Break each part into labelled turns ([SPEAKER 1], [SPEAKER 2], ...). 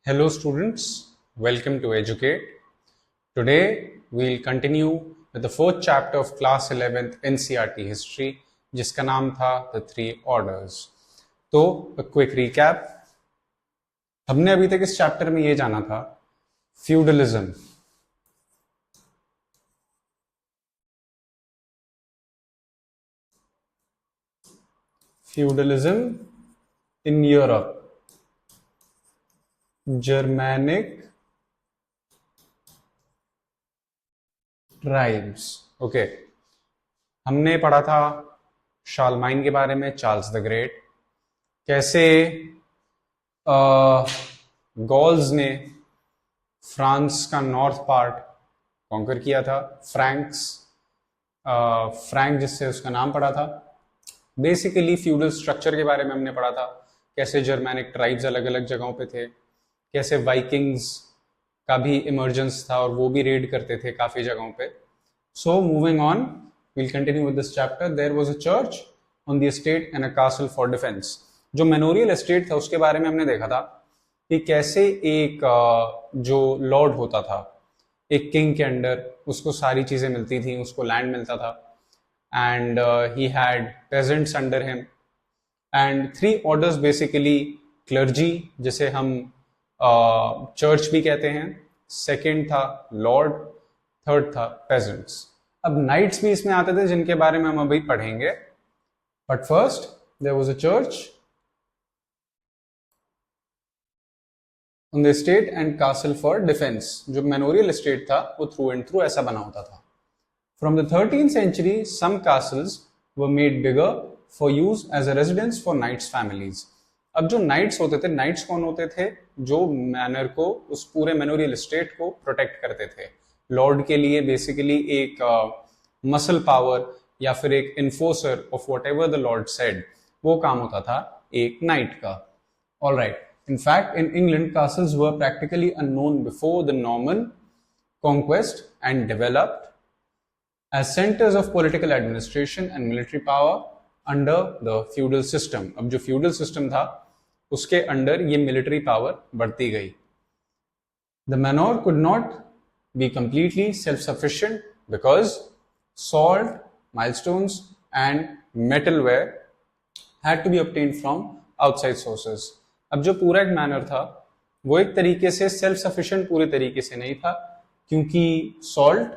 [SPEAKER 1] Hello students, welcome to Educate. Today we'll continue with the fourth chapter of class 11th NCERT history जिसका नाम था The Three Orders. तो a quick recap. हमने अभी तक इस चैप्टर में ये जाना था feudalism, in Europe, Germanic tribes. Okay, हमने पढ़ा था शार्लमाइन के बारे में, चार्ल्स द ग्रेट, कैसे गॉल्स ने फ्रांस का नॉर्थ पार्ट कॉन्कर किया था. फ्रैंक जिससे उसका नाम पड़ा था. बेसिकली फ्यूडल स्ट्रक्चर के बारे में हमने पढ़ा था, कैसे जर्मैनिक ट्राइब्स अलग अलग जगहों पे थे, कैसे वाइकिंग्स का भी इमर्जेंस था और वो भी रेड करते थे काफी जगहों पे. So moving on, we'll continue with this chapter. There was a church on the estate and a castle for defense. जो मेमोरियल एस्टेट था उसके बारे में हमने देखा था कि कैसे एक जो लॉर्ड होता था, एक किंग के अंडर उसको सारी चीजें मिलती थी, उसको लैंड मिलता था, and he had peasants under him, and three orders basically: clergy जिसे हम चर्च भी कहते हैं, सेकंड था लॉर्ड, थर्ड था peasants. अब नाइट्स भी इसमें आते थे जिनके बारे में हम अभी पढ़ेंगे. But first there was a church on the estate and castle for defence. जो मेमोरियल एस्टेट था वो थ्रू एंड थ्रू ऐसा बना होता था. From the 13th century, some castles were made bigger for use as a residence for knights' families. अब जो knights होते थे, knights कौन होते थे? जो मैनर को, उस पूरे मेमोरियल एस्टेट को प्रोटेक्ट करते थे. लॉर्ड के लिए बेसिकली एक मसल पावर या फिर एक enforcer of what ever the Lord said, वो काम होता था एक नाइट का. All right. In fact, in England, castles were practically unknown before the Norman conquest and developed as centers of political administration and military power under the feudal system. अब जो feudal system था उसके under ये military power बढ़ती गई. The manor could not be completely self-sufficient because salt, milestones and metalware had to be obtained from outside sources. अब जो पूरा एक manor था वो एक तरीके से self-sufficient पूरे तरीके से नहीं था, क्योंकि salt,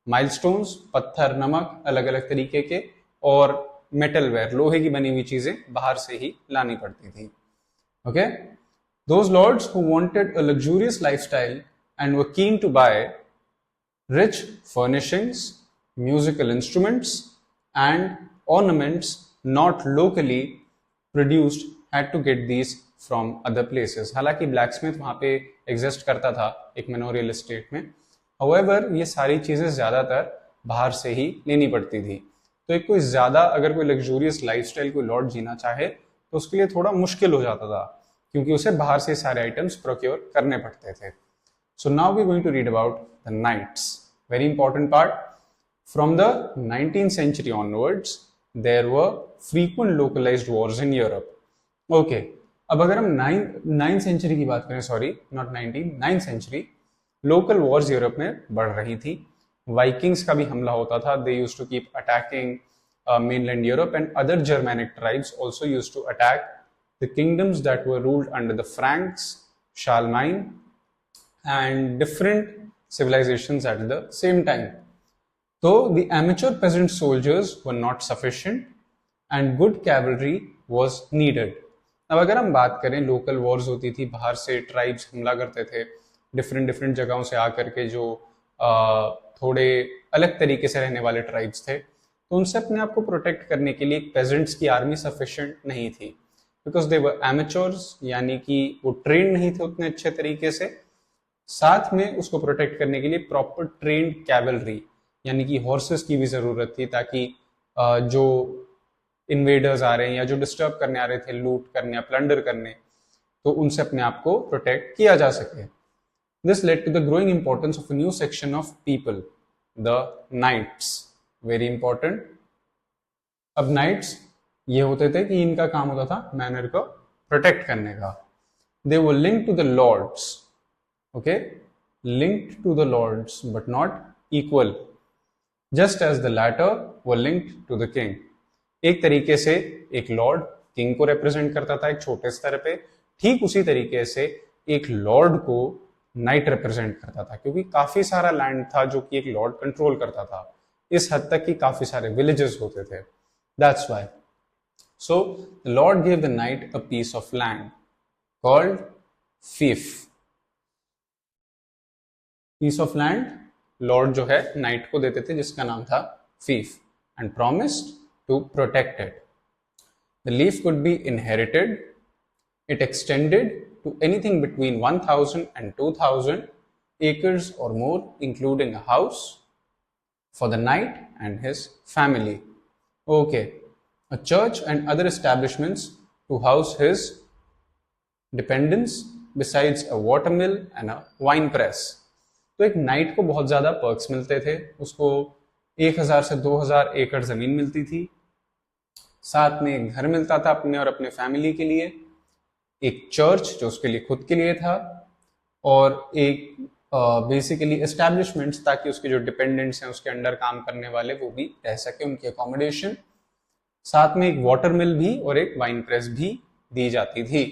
[SPEAKER 1] माइलस्टोन्स, पत्थर, नमक अलग अलग तरीके के, और मेटलवेयर, लोहे की बनी हुई चीजें बाहर से ही लानी पड़ती थी. Okay, those lords who wanted a luxurious lifestyle and were keen to buy rich furnishings, musical instruments and ornaments not locally produced had to get these from other places. हालांकि ब्लैकस्मिथ वहां पे एग्जिस्ट करता था एक memorial estate में. However, ये सारी चीजें ज्यादातर बाहर से ही लेनी पड़ती थी. तो एक कोई ज्यादा अगर कोई लग्जूरियस लाइफस्टाइल कोई लॉर्ड जीना चाहे तो उसके लिए थोड़ा मुश्किल हो जाता था, क्योंकि उसे बाहर से सारे आइटम्स प्रोक्योर करने पड़ते थे. So now we going to read about the knights. Very important part. From the 19th century onwards, there were frequent localized wars in Europe. Okay, अब अगर हम 9th century की बात करें, sorry not 9th century, local Wars Europe में बढ़ रही थी. वाइकिंग्स का भी हमला होता था. They used to keep attacking mainland Europe, and other Germanic tribes also used to attack the kingdoms that were ruled under the Franks, Charlemagne, and different civilizations at the same time. So the amateur peasant soldiers were not sufficient and good cavalry was needed. अब अगर हम बात करें, local Wars होती थी, बाहर से tribes हमला करते थे डिफरेंट जगहों से आकर के, जो थोड़े अलग तरीके से रहने वाले ट्राइब्स थे, तो उनसे अपने आप को प्रोटेक्ट करने के लिए एक पेजेंट्स की आर्मी सफिशिएंट नहीं थी, बिकॉज दे वर एमेच्योर्स, यानी कि वो ट्रेन नहीं थे उतने अच्छे तरीके से. साथ में उसको प्रोटेक्ट करने के लिए प्रॉपर ट्रेन्ड कैवलरी, यानी कि हॉर्सेस की भी जरूरत थी, ताकि जो इन्वेडर्स आ रहे हैं या जो डिस्टर्ब करने आ रहे थे, लूट करने या प्लंडर करने, तो उनसे अपने आप को प्रोटेक्ट किया जा सके. This led to the growing importance of a new section of people, the knights. Very important. अब knights ये होते थे कि इनका काम होता था मैनर को प्रोटेक्ट करने का. they were linked to the lords. Okay, linked to the lords but not equal, just as the latter were linked to the king. एक तरीके से एक लॉर्ड किंग को रिप्रेजेंट करता था एक छोटे स्तर पे, ठीक उसी तरीके से एक लॉर्ड को नाइट रिप्रेजेंट करता था, क्योंकि काफी सारा लैंड था जो कि एक लॉर्ड कंट्रोल करता था, इस हद तक कि काफी सारे विलेजेस होते थे. That's why. So the lord give the knight a piece of land called fief. Piece of land lord जो है नाइट को देते थे जिसका नाम था fief, and promised to protect it. The leaf could be inherited. It extended to anything between 1000 and 2000 acres or more, including a house for the knight and his family. Okay, a church and other establishments to house his dependents, besides a watermill and a wine press. तो एक night को बहुत ज्यादा perks मिलते थे, उसको 1000 से 2000 एकड़ जमीन मिलती थी, साथ में एक घर मिलता था अपने और अपने फैमिली के लिए, एक चर्च जो उसके लिए खुद के लिए था, और एक बेसिकली एस्टैब्लिशमेंट्स ताकि उसके जो डिपेंडेंट्स हैं उसके अंडर काम करने वाले वो भी रह सके, उनकी अकोमोडेशन, साथ में एक वाटर मिल भी और एक वाइन प्रेस भी दी जाती थी.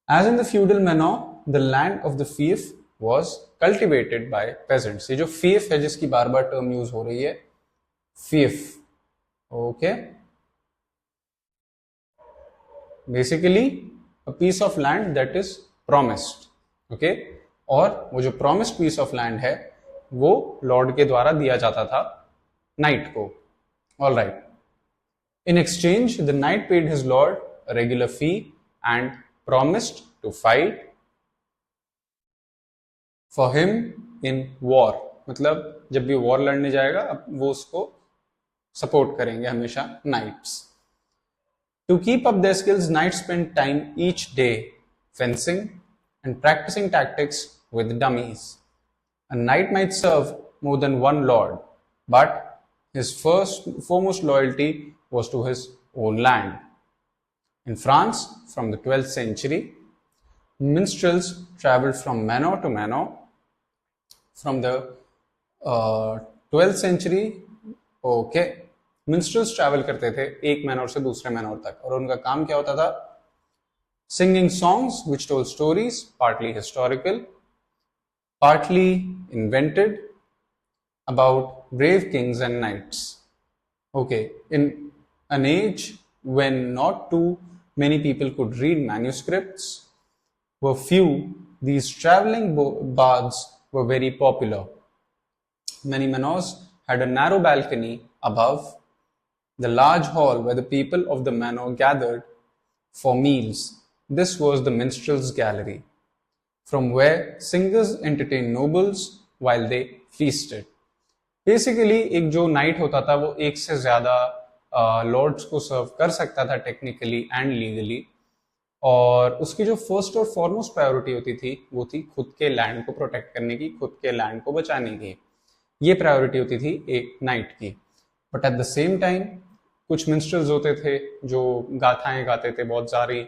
[SPEAKER 1] As in the feudal manor, the land of the fief was cultivated by peasants. ये जो fief है जिसकी बार बार टर्म यूज हो रही है, fief, okay, basically a piece of land that is promised, okay, और वो जो promised piece of land है वो लॉर्ड के द्वारा दिया जाता था नाइट को. All right. In exchange, the knight paid his lord a regular fee and promised to fight for him in war. मतलब जब भी वॉर लड़ने जाएगा अब वो उसको सपोर्ट करेंगे हमेशा nights. To keep up their skills, knights spent time each day fencing and practicing tactics with dummies. A knight might serve more than one lord, but his foremost loyalty was to his own land. In France, from the 12th century, minstrels traveled from manor to manor. From the 12th century, okay, minstrels travel करते थे एक manor से दूसरे manor तक, और उनका काम क्या होता था? Singing songs which told stories, partly historical, partly invented, about brave kings and knights. Okay, in an age when not too many people could read manuscripts, were few, these traveling bards were very popular. Many manors had a narrow balcony above the large hall where the people of the manor gathered for meals. This was the minstrel's gallery, from where singers entertained nobles while they feasted. Basically, एक जो night होता था वो एक से ज्यादा Lord's को सर्व कर सकता था टेक्निकली एंड लीगली, और उसकी जो फर्स्ट और फॉरमोस्ट प्रायोरिटी होती थी वो थी खुद के लैंड को प्रोटेक्ट करने की, खुद के लैंड को बचाने की. ये प्रायोरिटी होती थी एक नाइट की. But at the same time कुछ मिनिस्टर्स होते थे जो गाथाएं गाते थे, बहुत सारी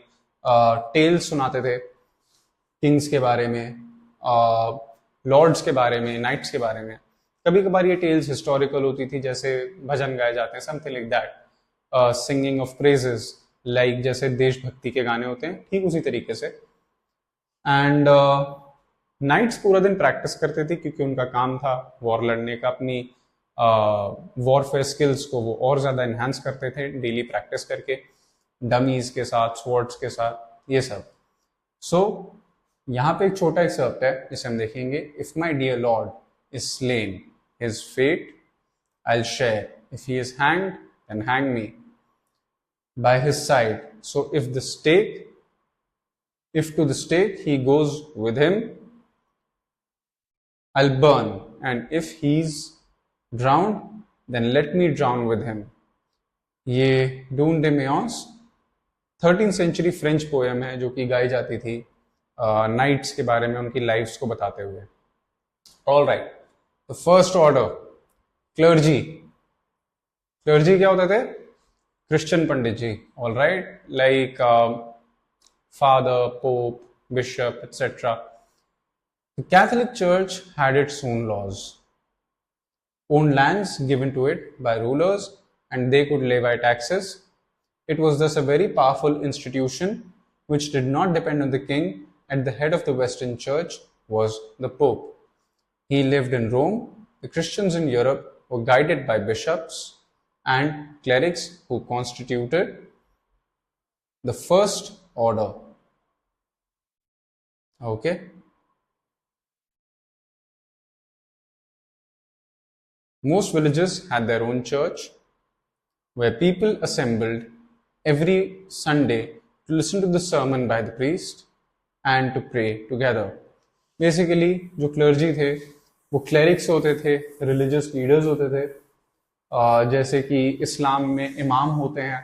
[SPEAKER 1] टेल्स सुनाते थे किंग्स के बारे में, लॉर्ड्स के बारे में, नाइट्स के बारे में. कभी कभार ये टेल्स हिस्टोरिकल होती थी, जैसे भजन गाए जाते हैं, something like that, singing of praises, like जैसे देशभक्ति के गाने होते हैं, ठीक उसी तरीके से. एंड नाइट्स पूरा दिन प्रैक्टिस करते थे क्योंकि उनका काम था वॉर लड़ने का. अपनी वॉरफेयर स्किल्स को वो और ज्यादा एनहांस करते थे डेली प्रैक्टिस करके, डमीज के साथ, स्वॉर्ड्स के साथ, ये सब. सो यहाँ पे एक छोटा एक्सर्प्ट है जिसे हम देखेंगे. If my dear lord is slain, his fate I'll share. If he is hanged, then hang me by his side. So if to the stake he goes with him, I'll burn. And if he's drowned, then let me drown with him. ये डून डे मेयॉन्स 13th century French poem है जो कि गाई जाती थी नाइट्स के बारे में, उनकी लाइफ्स को बताते हुए. All right, the first order clergy. Clergy क्या होते थे? Christian pandit ji. All right, like father, pope, bishop, etc. The Catholic Church had its own laws, owned lands given to it by rulers, and they could levy taxes. It was thus a very powerful institution which did not depend on the king. At the head of the Western Church was the Pope. He lived in Rome. The Christians in Europe were guided by bishops and clerics who constituted the first order. Okay. Most villages had their own church where people assembled every Sunday to listen to the sermon by the priest and to pray together. Basically, जो clergy थे वो clerics होते थे, religious leaders होते थे, जैसे कि इस्लाम में इमाम होते हैं,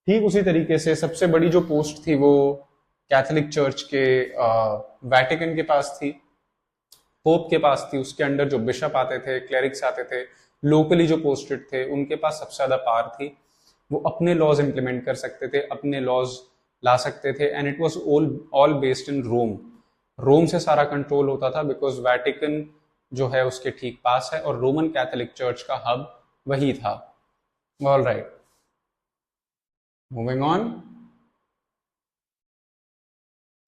[SPEAKER 1] ठीक उसी तरीके से सबसे बड़ी जो पोस्ट थी वो कैथोलिक चर्च के वैटिकन के पास थी, पोप के पास थी. उसके अंडर जो बिशप आते थे, क्लेरिक्स आते थे, लोकली जो पोस्टेड थे, उनके पास सबसे ज्यादा पावर थी. वो अपने लॉज इंप्लीमेंट कर सकते थे, अपने लॉज ला सकते थे. And it was all based in Rome. Rome से सारा कंट्रोल होता था बिकॉज वैटिकन जो है उसके ठीक पास है और रोमन कैथोलिक चर्च का हब वही था. All right, moving on.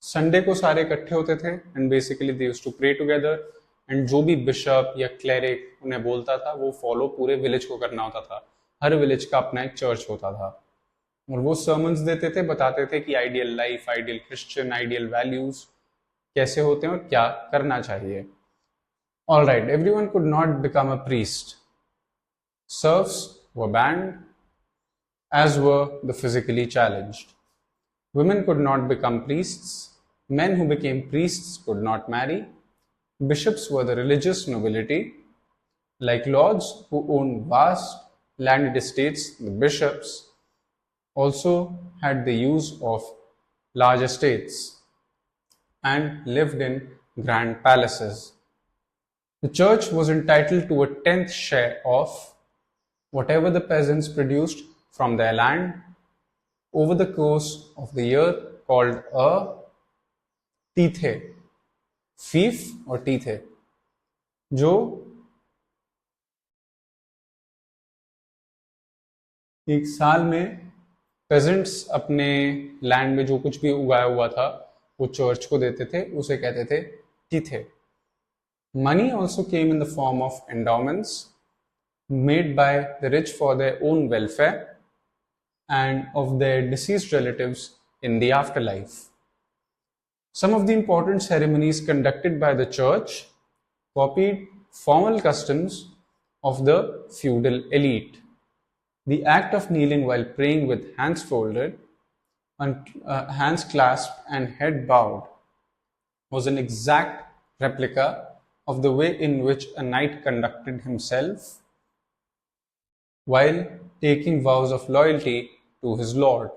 [SPEAKER 1] Sunday को सारे इकट्ठे होते थे and basically they used to pray together. And जो भी बिशप या क्लेरिक उन्हें बोलता था वो फॉलो पूरे विलेज को करना होता था. हर विलेज का अपना एक चर्च होता था और वो सर्मन्स देते थे, बताते थे कि ideal life, ideal Christian, ideal values कैसे होते हैं और क्या करना चाहिए. All right, everyone could not become a priest. Serves were band as were the physically challenged. Women could not become priests. Men who became priests could not marry. Bishops were the religious nobility. Like lords who owned vast landed estates, the bishops also had the use of large estates and lived in grand palaces. The church was entitled to a tenth share of whatever the peasants produced from their land over the course of the year, called a tithe. फीफ और टीथे, जो एक साल में pageants अपने land में जो कुछ भी उगाया हुआ था वो चर्च को देते थे, उसे कहते थे tithe. Money also came in the form of endowments made by the rich for their own welfare and of their deceased relatives in the afterlife. Some of the important ceremonies conducted by the church copied formal customs of the feudal elite. The act of kneeling while praying with hands folded, and hands clasped and head bowed was an exact replica of the way in which a knight conducted himself while taking vows of loyalty to his lord.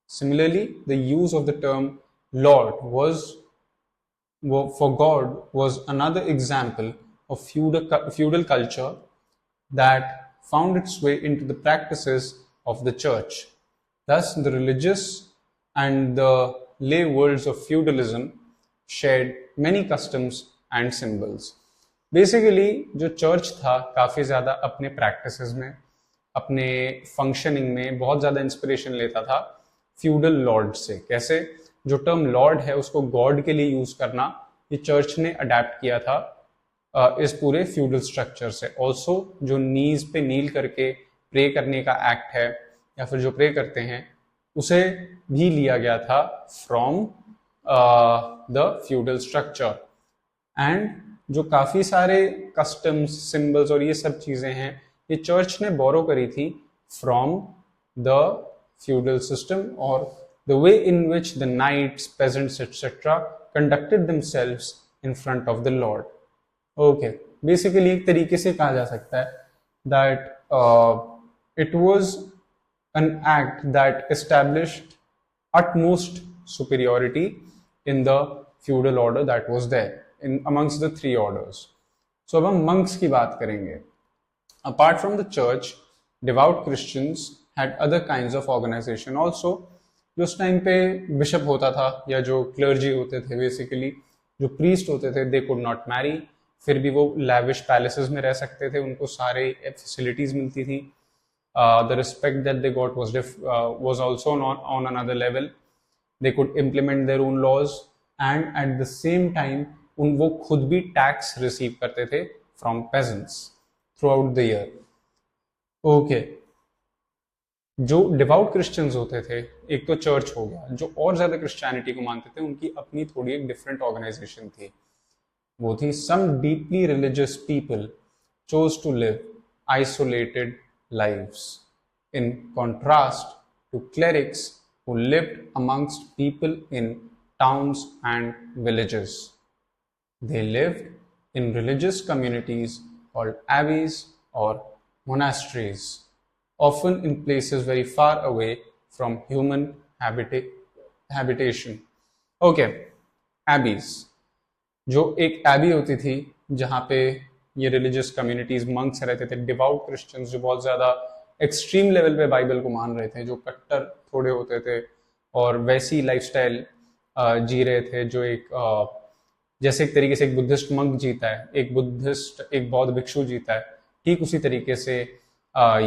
[SPEAKER 1] Similarly, the use of the term lord for God was another example of feudal culture that found its way into the practices of the church. Thus, the religious and the lay worlds of feudalism shared many customs and symbols. Basically, जो church था काफी ज्यादा अपने practices में, अपने functioning में बहुत ज्यादा इंस्पिरेशन लेता था फ्यूडल लॉर्ड से. कैसे? जो टर्म लॉर्ड है उसको गॉड के लिए यूज करना ये चर्च ने अडेप्ट किया था इस पूरे फ्यूडल स्ट्रक्चर से. ऑल्सो जो नीज पे नील करके प्रे करने का एक्ट है या फिर जो प्रे करते हैं उसे भी लिया गया था from the feudal structure. And जो काफी सारे कस्टम्स, सिंबल्स और ये सब चीजें हैं ये चर्च ने बोरो करी थी फ्रॉम द फ्यूडल सिस्टम और the way in which the knights, peasants etcetera conducted themselves in front of the lord. Okay, basically एक तरीके से कहा जा सकता है that it was an act that established utmost superiority in the feudal order that was there in amongst the three orders. So अब हम monks की बात करेंगे. Apart from the church, devout Christians had other kinds of organization also. जो उस time पे bishop होता था या जो क्लर्जी होते थे, बेसिकली जो प्रीस्ट होते थे, दे कुड नॉट मैरी। फिर भी वो लैविश पैलेसेस में रह सकते थे, उनको सारे फैसिलिटीज मिलती थी। The respect that they got was also on another level. They could implement their own laws and at the same time वो खुद भी टैक्स रिसीव करते थे from peasants throughout the year. Okay, जो डिवाउट क्रिश्चियंस होते थे, एक तो चर्च हो गया, जो और ज्यादा क्रिश्चियनिटी को मानते थे, उनकी अपनी थोड़ी एक डिफरेंट ऑर्गेनाइजेशन थी। वो थी some deeply religious people chose to live isolated lives, in contrast to clerics who lived amongst people in towns and villages. They lived in religious communities called abbeys or monasteries, often in places very far away from human habitation. Okay, abbeys. जो एक AB होती थी जहाँ पे ये religious communities monks रहते थे, devout Christians जो बहुत ज्यादा एक्सट्रीम लेवल पे बाइबल को मान रहे थे, जो कट्टर थोड़े होते थे और वैसी लाइफस्टाइल जी रहे थे, जो एक जैसे एक तरीके से एक बुद्धिस्ट मंक जीता है, एक बौद्ध भिक्षु जीता है, ठीक उसी तरीके से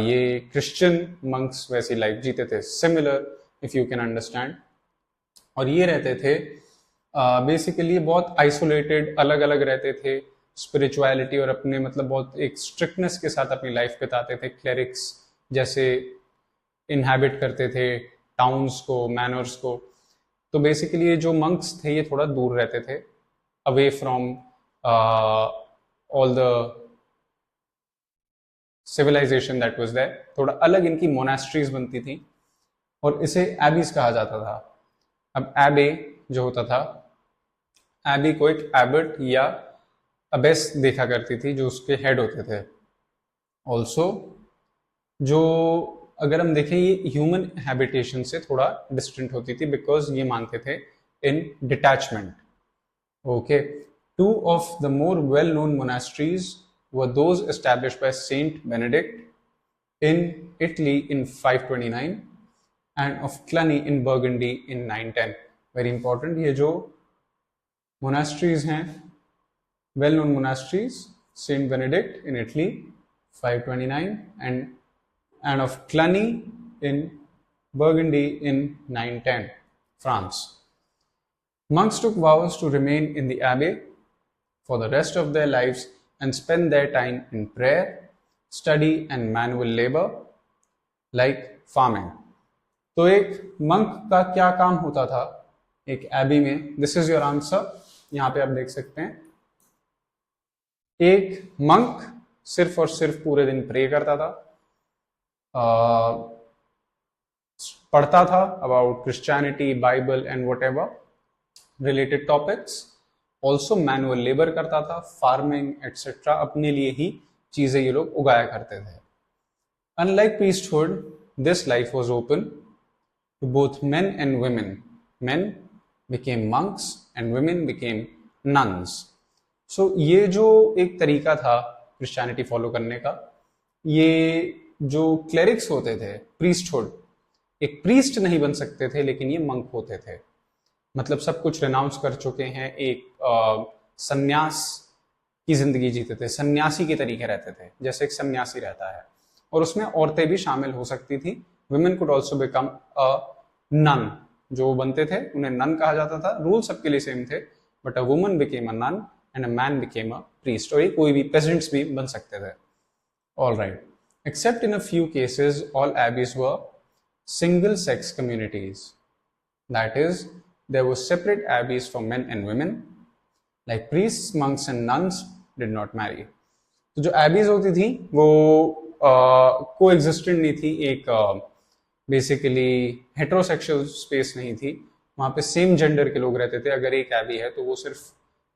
[SPEAKER 1] ये क्रिश्चियन मंक्स वैसी लाइफ जीते थे, similar if you can understand. और ये रहते थे बेसिकली बहुत आइसोलेटेड, अलग अलग रहते थे स्पिरिचुअलिटी और अपने मतलब बहुत एक स्ट्रिक्टनेस के साथ अपनी लाइफ बिताते थे। क्लेरिक्स जैसे इनहैबिट करते थे टाउन्स को, मैनर्स को। तो बेसिकली ये जो मंक्स थे ये थोड़ा दूर रहते थे, away from all the civilization that was there. थोड़ा अलग इनकी मोनास्ट्रीज बनती थी और इसे एबीज कहा जाता था। अब एबे जो होता था, एबी को एक एबट या अबेस देखा करती थी जो उसके हेड होते थे। ऑल्सो जो अगर हम देखें ये ह्यूमन हैबिटेशन से थोड़ा डिस्टेंट होती थी, बिकॉज ये मानते थे in detachment. Okay, two of the more well known monasteries were those established by Saint Benedict in Italy in 529 and of Cluny in Burgundy in 910। Very important, ये जो monasteries हैं, well known monasteries, Saint Benedict in Italy 529 and of Cluny in Burgundy in 910, France. Monks took vows to remain in the abbey for the rest of their lives and spend their time in prayer, study and manual labor like farming. तो एक monk का क्या काम होता था एक AB में? This is your answer, यहां पे आप देख सकते हैं। एक मंक सिर्फ और सिर्फ पूरे दिन प्रे करता था, पढ़ता था about Christianity, Bible and what ever related topics. Also manual labour करता था, फार्मिंग एटसेट्रा, अपने लिए ही चीजें ये लोग उगाया करते थे। Unlike priesthood, this life was open to both men and women. Men became monks and women became nuns. So ये जो एक तरीका था क्रिश्चियनिटी फॉलो करने का, ये जो क्लेरिक्स होते थे, प्रीस्टहुड, एक प्रीस्ट नहीं बन सकते थे लेकिन ये मंक होते थे। मतलब सब कुछ रिनाउंस कर चुके हैं, एक सन्यास की जिंदगी जीते थे, सन्यासी के तरीके रहते थे जैसे एक सन्यासी रहता है। और उसमें औरतें भी शामिल हो सकती थी। Women could also become a nun, जो बनते थे उन्हें नन कहा जाता था। रूल सबके लिए सेम थे, but a woman became a nun and a man became a priest. और ये कोई भी पेजेंट्स भी बन सकते थे। All right, except in a few cases, all abbeys were single-sex communities. That is, there were separate abbeys for men and women, like priests, monks and nuns did not marry. तो जो abbeys होती थी वो coexistent नहीं थी, एक basically heterosexual space नहीं थी। वहाँ पे same gender के लोग रहते थे। अगर एक abbey है तो वो सिर्फ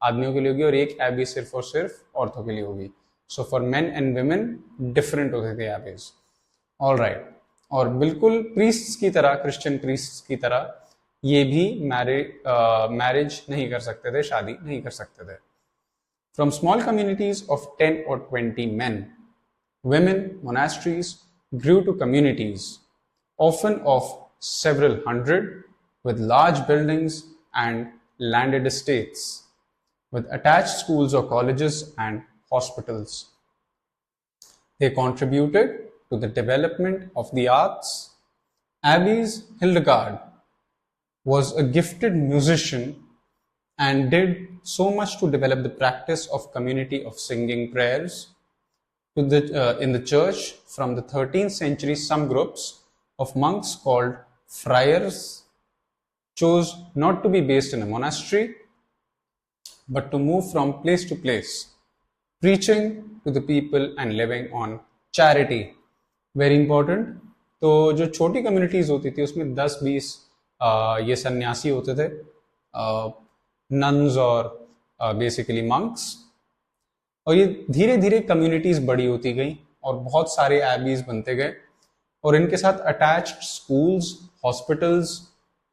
[SPEAKER 1] आदमियों के लिए होगी और एक abbey सिर्फ और सिर्फ औरतों के लिए होगी। So for man and women different होते थे एबीज। ऑल राइट, और बिल्कुल प्रीस्ट्स की तरह, क्रिश्चियन प्रीस्ट्स की तरह ये भी मैरिज नहीं कर सकते थे, शादी नहीं कर सकते थे। From small communities of 10 or 20 men, women monasteries grew to communities, often of several hundred, with large buildings and landed estates, with attached schools or colleges and hospitals. They contributed to the development of the arts. Abbess Hildegard was a gifted musician and did so much to develop the practice of community of singing prayers in the church. From the 13th century, some groups of monks called friars chose not to be based in a monastery but to move from place to place, preaching to the people and living on charity. Very important. तो जो छोटी communities होती थी उसमें 10-20 ये सन्यासी होते थे, नन्स और बेसिकली मंक्स, और ये धीरे धीरे कम्युनिटीज बड़ी होती गई और बहुत सारे एबीज बनते गए और इनके साथ अटैच्ड स्कूल्स, हॉस्पिटल्स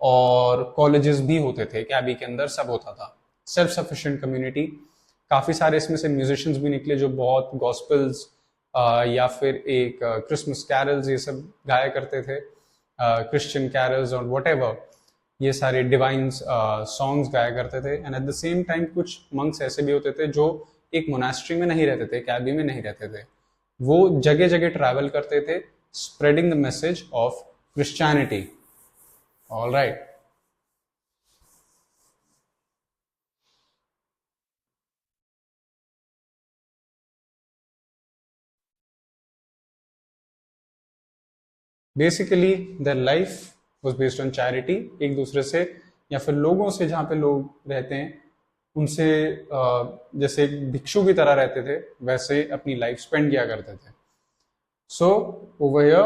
[SPEAKER 1] और कॉलेजेस भी होते थे। एबी के अंदर सब होता था। सेल्फ सफिशिएंट कम्युनिटी, काफ़ी सारे इसमें से म्यूजिशियंस भी निकले जो बहुत गॉस्पेल्स या फिर एक क्रिसमस कैरल्स ये सब गाया करते थे, क्रिश्चियन कैरल्स और व्हाटएवर, ये सारे डिवाइन सॉन्ग्स गाया करते थे। And at the same time कुछ मंक्स ऐसे भी होते थे जो एक मोनास्ट्री में नहीं रहते थे, एक एबी में नहीं रहते थे, वो जगह जगह ट्रैवल करते थे, spreading the message of Christianity. All right, basically their life was based on charity. एक दूसरे से या फिर लोगों से, जहाँ पे लोग रहते हैं उनसे जैसे भिक्षु की तरह रहते थे वैसे अपनी लाइफ स्पेंड किया करते थे। So over here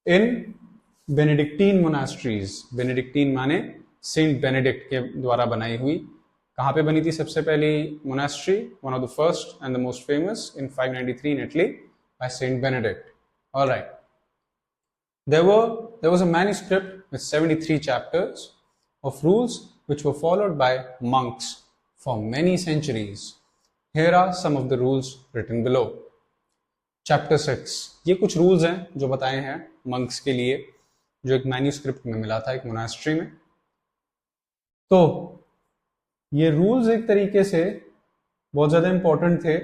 [SPEAKER 1] in Benedictine monasteries, Benedictine माने सेंट बेनेडिक्ट के द्वारा बनाई हुई। कहाँ पे बनी थी सबसे पहली monastery? One of the first and the most famous in 593 in Italy by Saint Benedict. All right. There was a manuscript with 73 chapters of rules which were followed by monks for many centuries. Here are some of the rules written below. Chapter 6. ये कुछ rules हैं जो बताए हैं monks के लिए, जो एक manuscript में मिला था एक monastery में। तो ये rules एक तरीके से बहुत ज़्यादा important थे।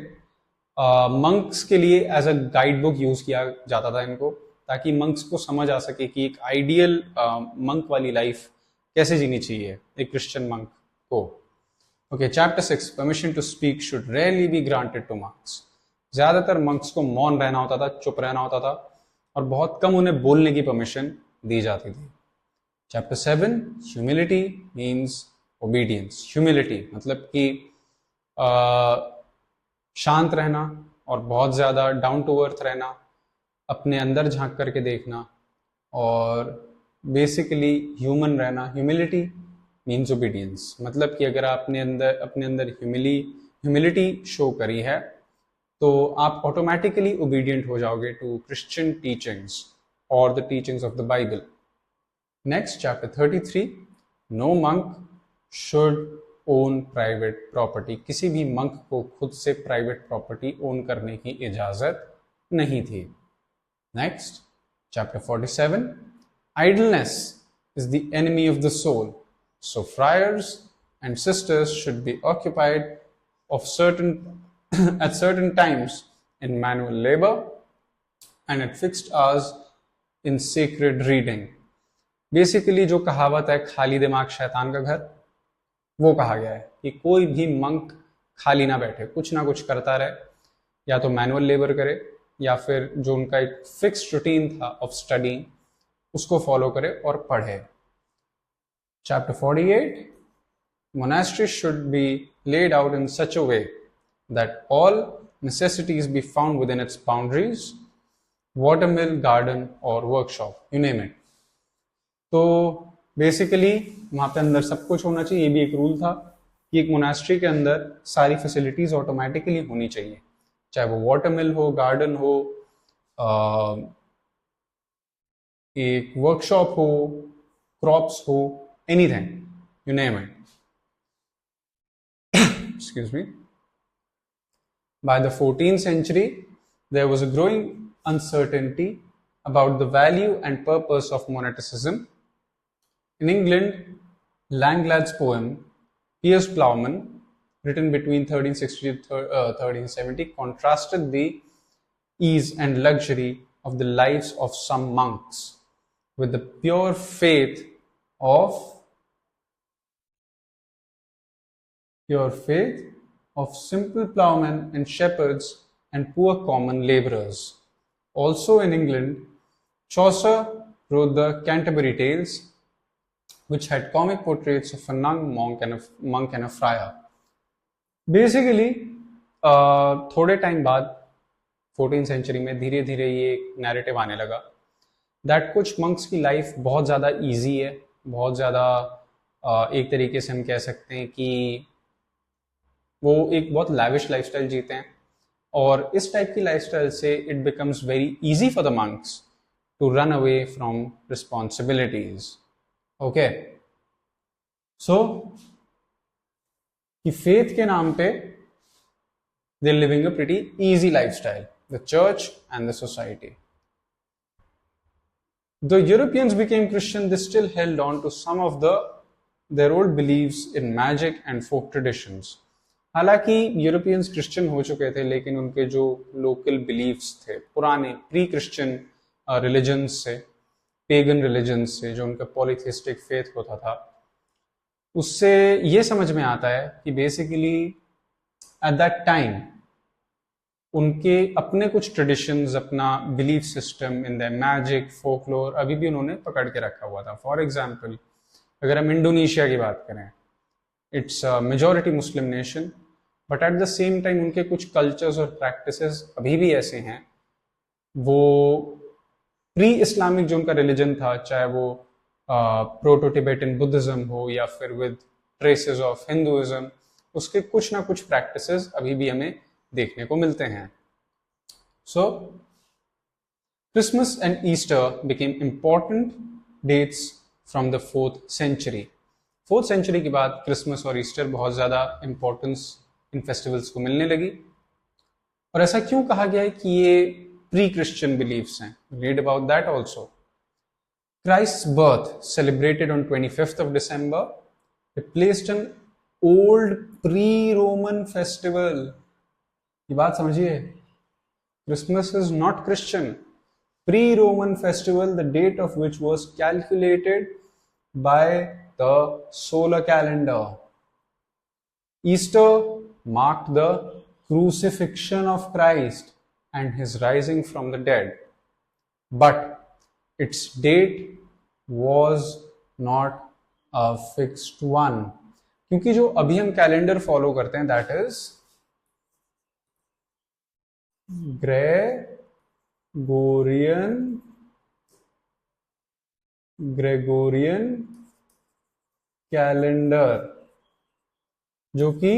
[SPEAKER 1] मंक्स के लिए as a guide book use किया जाता था इनको, ताकि मंक्स को समझ आ सके कि एक आइडियल मंक वाली लाइफ कैसे जीनी चाहिए एक क्रिश्चियन मंक को। Okay, chapter 6, permission to speak should rarely be granted to monks. ज्यादातर मंक्स को मौन रहना होता था, चुप रहना होता था, और बहुत कम उन्हें बोलने की परमिशन दी जाती थी। Chapter 7, humility means obedience. Humility मतलब कि शांत रहना और बहुत ज़्यादा डाउन टू अर्थ रहना, अपने अंदर झांक करके देखना और बेसिकली ह्यूमन रहना। ह्यूमिलिटी मीन्स ओबीडियंस, मतलब कि अगर आपने अपने अंदर ह्यूमिलिटी शो करी है तो आप ऑटोमेटिकली ओबीडियंट हो जाओगे टू क्रिश्चियन टीचिंग्स और the teachings of the Bible. Next, chapter 33, no monk should own private property. किसी भी मंक को खुद से प्राइवेट प्रॉपर्टी ओन करने की इजाजत नहीं थी। Next, chapter 47, idleness is the enemy of the soul, so friars and sisters should be occupied at certain times in manual labor and at fixed hours in sacred reading. Basically जो कहावत है खाली दिमाग शैतान का घर, वो कहा गया है कि कोई भी मंक खाली ना बैठे, कुछ ना कुछ करता रहे, या तो मैनुअल लेबर करे या फिर जो उनका एक फिक्स्ड रूटीन था ऑफ स्टडी उसको फॉलो करे और पढ़े। Chapter 48, monastery should be laid out in such a way that all necessities be found within its boundaries, watermill, garden or workshop, you name it. तो बेसिकली वहाँ पे अंदर सब कुछ होना चाहिए। ये भी एक रूल था कि एक मोनास्ट्री के अंदर सारी फैसिलिटीज ऑटोमेटिकली होनी चाहिए, चाहे वो वाटर मिल हो, गार्डन हो, एक वर्कशॉप हो, क्रॉप्स हो, anything, you name it. Excuse me. By the 14th century, there was a growing uncertainty about the value and purpose of monasticism. In England, Langlad's poem Piers Plowman, written between 1360 to 1370, contrasted the ease and luxury of the lives of some monks with the pure faith of simple plowmen and shepherds and poor common labourers. Also in England, Chaucer wrote the Canterbury Tales, which had comic portraits of a young monk and a friar. Basically, थोड़े time बाद 14th century में धीरे धीरे ये narrative आने लगा that कुछ monks की लाइफ बहुत ज़्यादा इजी है, बहुत ज़्यादा एक तरीके से हम कह सकते हैं कि वो एक बहुत लैविश लाइफस्टाइल जीते हैं, और इस टाइप की लाइफस्टाइल से it becomes very easy for the monks to run away from responsibilities. Okay, so कि फेथ के नाम पे they're living a pretty easy lifestyle, the church and the society. Though Europeans became Christian, they still held on to some of their old beliefs in magic and folk traditions. हालांकि Europeans Christian हो चुके थे, लेकिन उनके जो local beliefs थे पुराने pre Christian religions से, पेगन रिलीजन्स से, जो उनका पॉलीथिस्टिक फेथ होता था, उससे ये समझ में आता है कि बेसिकली एट दैट टाइम उनके अपने कुछ ट्रेडिशंस, अपना belief system in the magic folklore अभी भी उन्होंने पकड़ के रखा हुआ था. फॉर एग्जांपल, अगर हम इंडोनेशिया की बात करें, it's majority Muslim nation, but at the same time उनके कुछ कल्चर्स और प्रैक्टिसेस अभी भी ऐसे हैं. वो प्री इस्लामिक जो उनका रिलीजन था, चाहे वो प्रोटो टिबेटन बुद्धिज्म हो या फिर विद ट्रेसेस ऑफ हिंदुइज्म, उसके कुछ ना कुछ प्रैक्टिसेस अभी भी हमें देखने को मिलते हैं. So Christmas and Easter became important dates from the 4th century. 4th century के बाद क्रिसमस और ईस्टर बहुत ज़्यादा इंपॉर्टेंस इन फेस्टिवल्स को मिलने लगी. और ऐसा क्यों कहा गया है कि ये प्री क्रिश्चियन बिलीफ्स हैं? Read about that also. Christ's birth, celebrated on 25th of December, replaced an old pre-Roman festival. ये बात समझिए, Christmas is not Christian. Pre-Roman festival, the date of which was calculated by the solar calendar. Easter marked the crucifixion of Christ and his rising from the dead. But its date was not a fixed one. क्योंकि जो अभी हम calendar follow करते हैं, that is Gregorian calendar, जो कि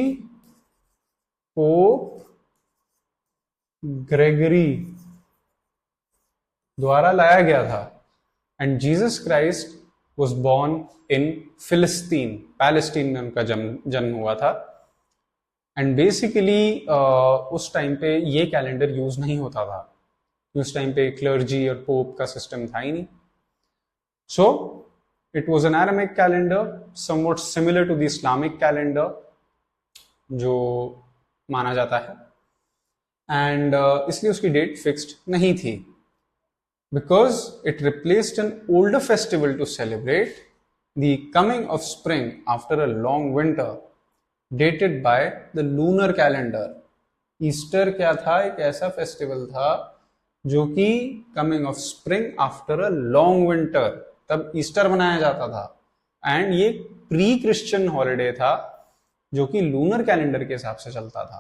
[SPEAKER 1] pope Gregory द्वारा लाया गया था. And Jesus Christ was born in फिलिस्तीन, पैलेस्टीन में उनका जन्म हुआ था. एंड बेसिकली उस टाइम पे ये कैलेंडर यूज नहीं होता था, उस टाइम पे क्लर्जी और पोप का सिस्टम था ही नहीं. So it was an Aramaic calendar, somewhat similar to the Islamic calendar जो माना जाता है. एंड इसलिए उसकी डेट फिक्स्ड नहीं थी, because it replaced an older festival to celebrate the coming of spring after a long winter, dated by the lunar calendar. Easter क्या था? एक ऐसा फेस्टिवल था जो कि coming of spring after a long winter, तब ईस्टर मनाया जाता था. एंड ये प्री क्रिश्चियन हॉलिडे था जो कि लूनर कैलेंडर के हिसाब से चलता था.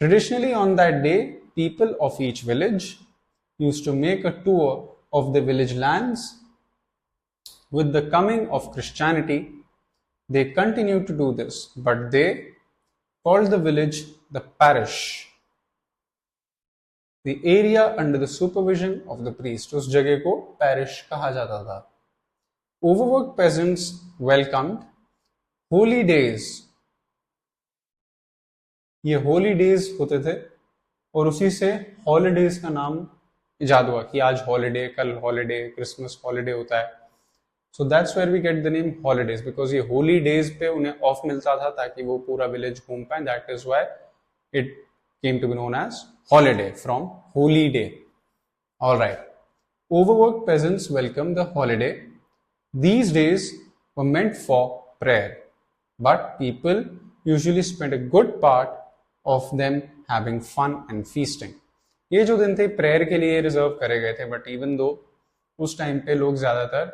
[SPEAKER 1] Traditionally on that day, people of each village used to make a tour of the village lands. With the coming of Christianity, they continued to do this, but they called the village the parish, the area under the supervision of the priest. उस जगह को parish कहा जाता था. Overworked peasants welcomed holy days. ये holy days होते थे और उसी से holidays का नाम इजाद हुआ कि आज हॉलीडे, कल हॉलीडे, क्रिसमस हॉलीडे होता है. So that's where we get the name holidays, because ये होली डेज पे उन्हें ऑफ मिलता था ताकि वो पूरा विलेज घूम पाए. That is why it came to be known as holiday from holy day. All right. Overworked peasants welcomed the holiday. These days were meant for prayer, but people usually spent a good part of them having fun and feasting. ये जो दिन थे prayer के लिए reserve करे गए थे, but even though उस टाइम पे लोग ज्यादातर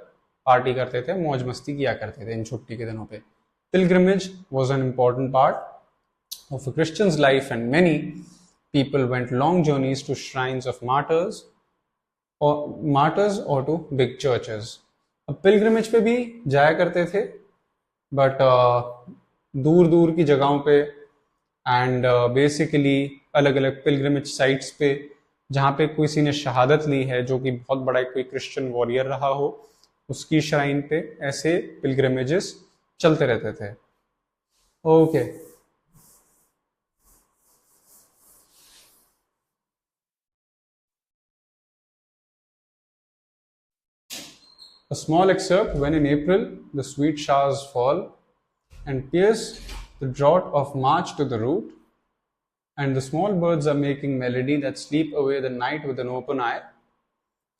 [SPEAKER 1] पार्टी करते थे, मौज मस्ती किया करते थे इन छुट्टी के दिनों पे. Pilgrimage was an important part of a Christian's life, and many people went long journeys to shrines of or to big churches. अब पिलग्रिमेज पे भी जाया करते थे, बट दूर दूर की जगहों पे, एंड बेसिकली अलग अलग पिलग्रिमेज साइट्स पे जहाँ पे किसी ने शहादत ली है, जो कि बहुत बड़ा कोई क्रिश्चियन वॉरियर रहा हो, उसकी श्राइन पे ऐसे पिलग्रिमेजेस चलते रहते थे. Okay. A small excerpt: when in April the sweet showers fall and pierce the drought of March to the root, and the small birds are making melody that sleep away the night with an open eye,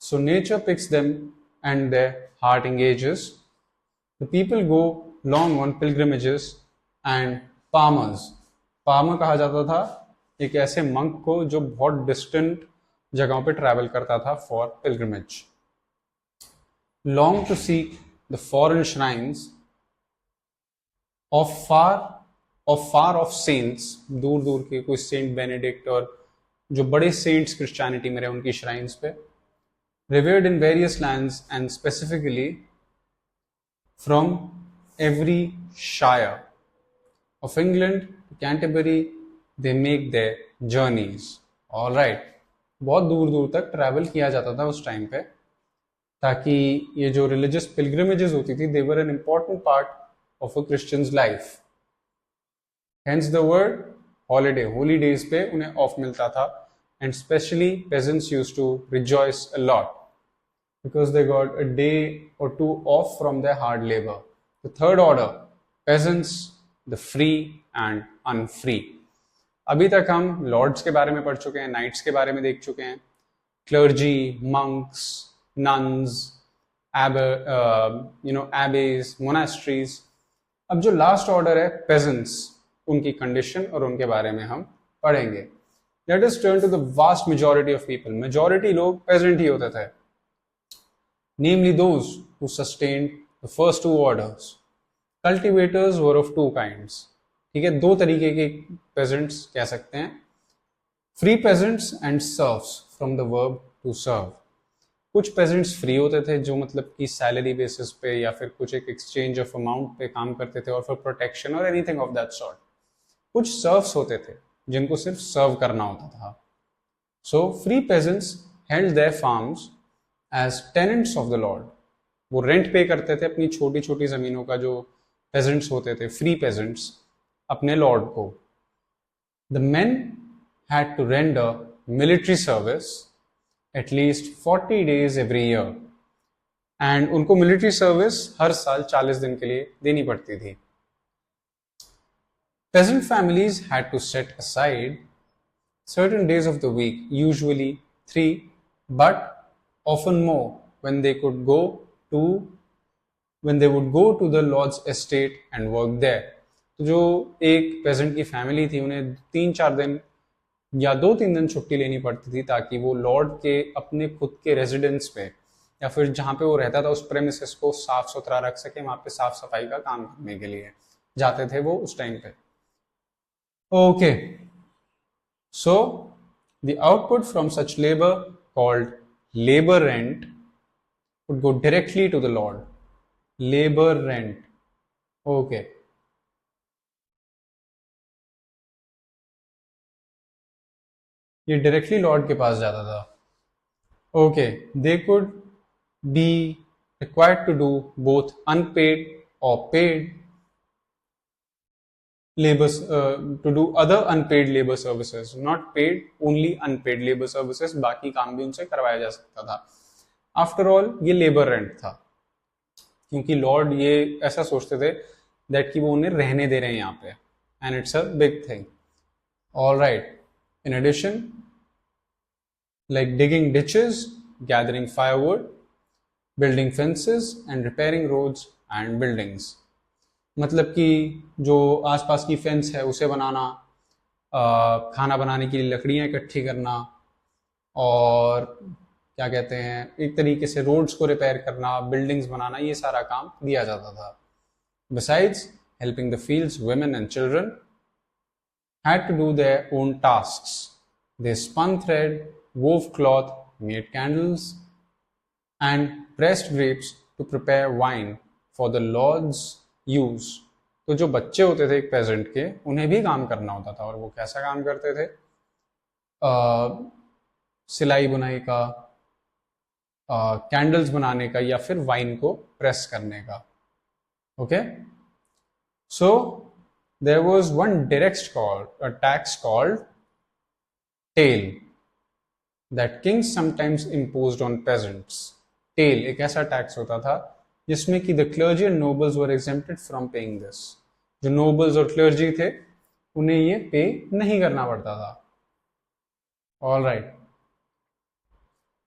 [SPEAKER 1] so nature picks them and their heart engages. The people go long on pilgrimages and palmers. Palmer कहा जाता था एक ऐसे monk को जो बहुत distant जगहों पे travel करता था for pilgrimage. Long to seek the foreign shrines of far off saints, दूर दूर के कोई सेंट बेनेडिक्ट और जो बड़े सेंट्स क्रिश्चियनिटी में रहे उनकी श्राइन्स पे, revered in various lands and specifically from every shire of England to Canterbury, they make their journeys. All right. बहुत दूर दूर तक ट्रैवल किया जाता था उस टाइम पे, ताकि ये जो रिलीजियस पिलग्रिमेजेस होती थी, they were an important part of a Christian's life. Hence the word holiday. Holy days पे उन्हें ऑफ मिलता था, and especially peasants used to rejoice a lot because they got a day or two off from their hard labour. The third order, peasants, the free and unfree. अभी तक हम Lord's के बारे में पढ़ चुके हैं, नाइट्स के बारे में देख चुके हैं, clergy, monks, nuns, abbeys, monasteries. अब जो लास्ट ऑर्डर है peasants, उनकी कंडीशन और उनके बारे में हम पढ़ेंगे. Let us turn to the vast majority of people. Majority लोग peasant ही होते थे, namely those who sustained the first two orders. Cultivators were of two kinds. ठीक है, दो तरीके के peasants कह सकते हैं, free peasants and serfs, from the verb to serve. कुछ पेजेंट्स फ्री होते थे, जो मतलब कि सैलरी बेसिस पे या फिर कुछ एक एक्सचेंज ऑफ अमाउंट पे काम करते थे और फिर प्रोटेक्शन और एनीथिंग ऑफ दैट सॉर्ट. कुछ सर्व्स होते थे जिनको सिर्फ सर्व करना होता था. So free peasants held their farms as tenants of the lord. वो रेंट पे करते थे अपनी छोटी छोटी जमीनों का, जो पेजेंट्स होते थे, फ्री पेजेंट्स, अपने लॉर्ड को. The men had to render military service at least 40 days every year, and उनको मिलिट्री सर्विस हर साल 40 दिन के लिए देनी पड़ती थी. Peasant families had to set aside certain days of the week, usually 3, but often more, when they would go to the Lord's estate and work there. तो जो एक peasant की फैमिली थी, उन्हें 3-4 दिन या 2-3 दिन छुट्टी लेनी पड़ती थी, ताकि वो लॉर्ड के अपने खुद के रेजिडेंस पे या फिर जहाँ पे वो रहता था उस प्रेमिसेस को साफ सुथरा रख सके, वहाँ पे साफ सफाई का काम करने के लिए जाते थे वो उस टाइम पे. Okay. So the output from such labour called labour rent would go directly to the lord. Labor rent. Okay. ये डायरेक्टली लॉर्ड के पास जाता था. Okay. They could be required to do both unpaid और paid labors to do other unpaid labor services, not paid, only unpaid labor services, बाकी काम भी उनसे करवाया जा सकता था. आफ्टर ऑल ये लेबर रेंट था, क्योंकि लॉर्ड ये ऐसा सोचते थे दैट कि वो उन्हें रहने दे रहे हैं यहाँ पे, and it's a big thing. All right. In addition, like digging ditches, gathering firewood, building fences and repairing roads and buildings. मतलब कि जो आसपास की फेंस है उसे बनाना, खाना बनाने के लिए लकड़ियाँ इकट्ठी करना, और क्या कहते हैं, एक तरीके से रोड्स को रिपेयर करना, बिल्डिंग्स बनाना, ये सारा काम दिया जाता था. Besides helping the fields, women and children had to do their own tasks. They spun thread, wove cloth, made candles, and pressed grapes to prepare wine for the Lord's use. तो जो बच्चे होते थे एक पेजेंट के, उन्हें भी काम करना होता था, और वो कैसा काम करते थे? सिलाई बुनाई का, कैंडल्स बनाने का, या फिर वाइन को प्रेस करने का. Okay, so there was one direct tax called tail that kings sometimes imposed on peasants. Tail एक ऐसा टैक्स होता था जिसमें कि the clergy and nobles were exempted from paying this. जो nobles और clergy थे उन्हें ये पे नहीं करना पड़ता था. All right.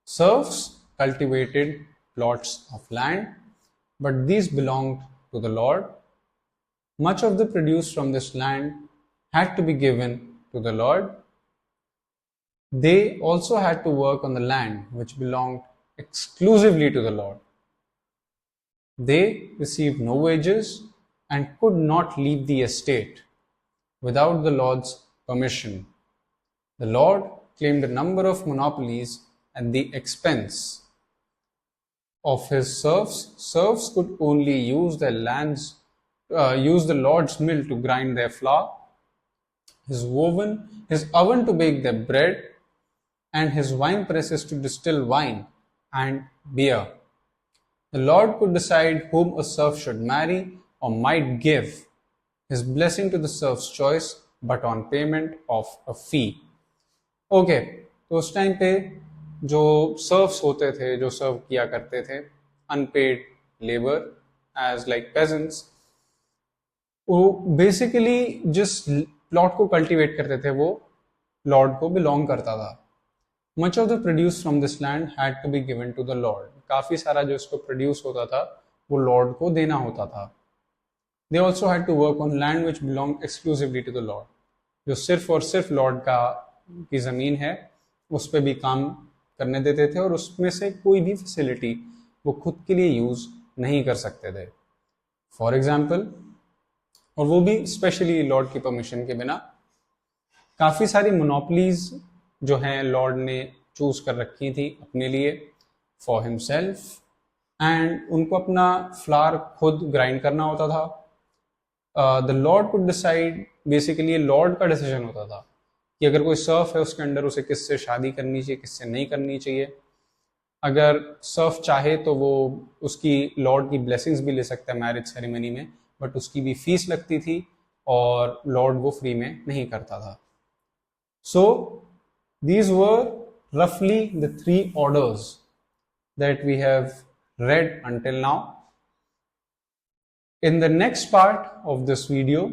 [SPEAKER 1] Serfs cultivated plots of land, but these belonged to the Lord. Much of the produce from this land had to be given to the Lord. They also had to work on the land which belonged exclusively to the Lord. They received no wages and could not leave the estate without the Lord's permission. The Lord claimed a number of monopolies at the expense of his serfs. Serfs could only use their lands, use the Lord's mill to grind their flour, his oven to bake their bread, and his wine presses to distill wine and beer. The Lord could decide whom a serf should marry or might give his blessing to the serf's choice, but on payment of a fee. Okay, तो उस time पे जो serfs होते थे, जो सर्व किया करते थे, unpaid labour as like peasants, वो बेसिकली जिस प्लॉट को कल्टीवेट करते थे वो लॉर्ड को बिलोंग करता था. Much of the produce from this land had to be given to the Lord. काफी सारा जो इसको प्रोड्यूस होता था वो लॉर्ड को देना होता था. They also had to work on land which belonged exclusively to the Lord. जो सिर्फ और सिर्फ लॉर्ड की जमीन है उस पर भी काम करने देते थे, और उसमें से कोई भी फैसिलिटी वो खुद के लिए यूज नहीं कर सकते थे. फॉर एग्जाम्पल, और वो भी स्पेशली लॉर्ड की परमिशन के बिना. काफी सारी मोनोपलीज जो हैं लॉर्ड ने चूज कर रखी थी अपने लिए फॉर हिमसेल्फ, एंड उनको अपना फ्लावर खुद ग्राइंड करना होता था. The Lord could decide, basically Lord का डिसीजन होता था कि अगर कोई सर्फ है उसके अंडर उसे किससे शादी करनी चाहिए, किससे नहीं करनी चाहिए. अगर सर्फ चाहे तो वो उसकी लॉर्ड की ब्लेसिंग्स भी ले सकता है मैरिज सेरेमनी में, बट उसकी भी फीस लगती थी और लॉर्ड वो फ्री में नहीं करता था. सो these were roughly the 3 orders that we have read until now. In the next part of this video,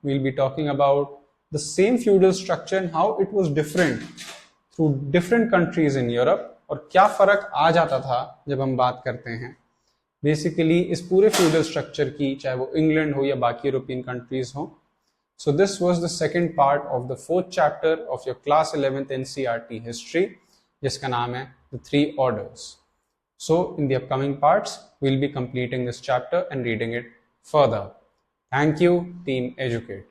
[SPEAKER 1] we'll be talking about the same feudal structure and how it was different through different countries in Europe, और क्या फर्क आ जाता था जब हम बात करते हैं बेसिकली इस पूरे फ्यूडल स्ट्रक्चर की, चाहे वो इंग्लैंड हो या बाकी यूरोपियन कंट्रीज हो. So this was the second part of the 4th chapter of your class 11th NCERT history, जिसका नाम है The 3 Orders. So in the upcoming parts, we'll be completing this chapter and reading it further. Thank you, Team Educate.